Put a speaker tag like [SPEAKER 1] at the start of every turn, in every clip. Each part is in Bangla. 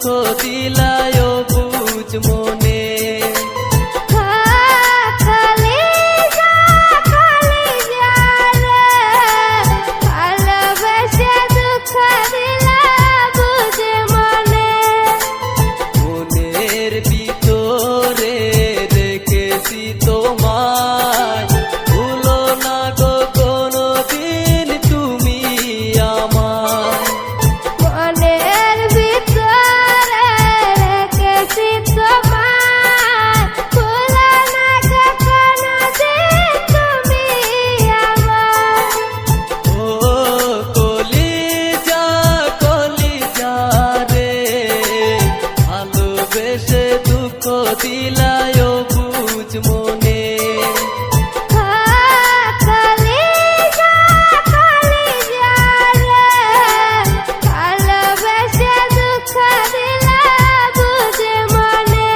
[SPEAKER 1] দুঃখ দিলায় বুঝ মনে। মনের ভিতরে রেখেছি তোমায়, ভুলো না গো কোনোদিন তুমি আমায়।
[SPEAKER 2] মনের ভিতরে রেখেছি তোমায়, ভুলো না গো কোনোদিন তুমি আমায়।
[SPEAKER 1] ও কলিজা কলিজা রে, ভালোবেসে দুঃখ দিলায় বুঝ মনে।
[SPEAKER 2] কলিজা কলিজা রে, ভালোবেসে দুঃখ দিলা বুঝ মনে।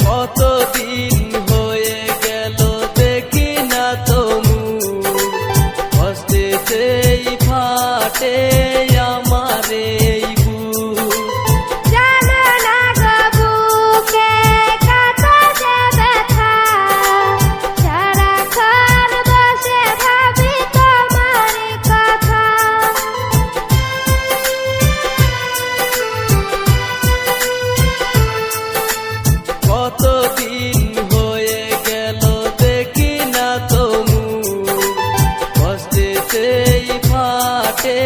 [SPEAKER 1] কতদিন হয়ে গেল দেখি না তমু, কষ্টেতেই ফাটে আমার এই বুক।
[SPEAKER 2] জানো না গো বুকে কত যে ব্যথা, সারাক্ষণ বসে ভাবি তোমারই কথা।
[SPEAKER 1] কতদিন হয়ে গেল দেখি না তমু, কষ্টেতেই ফাটে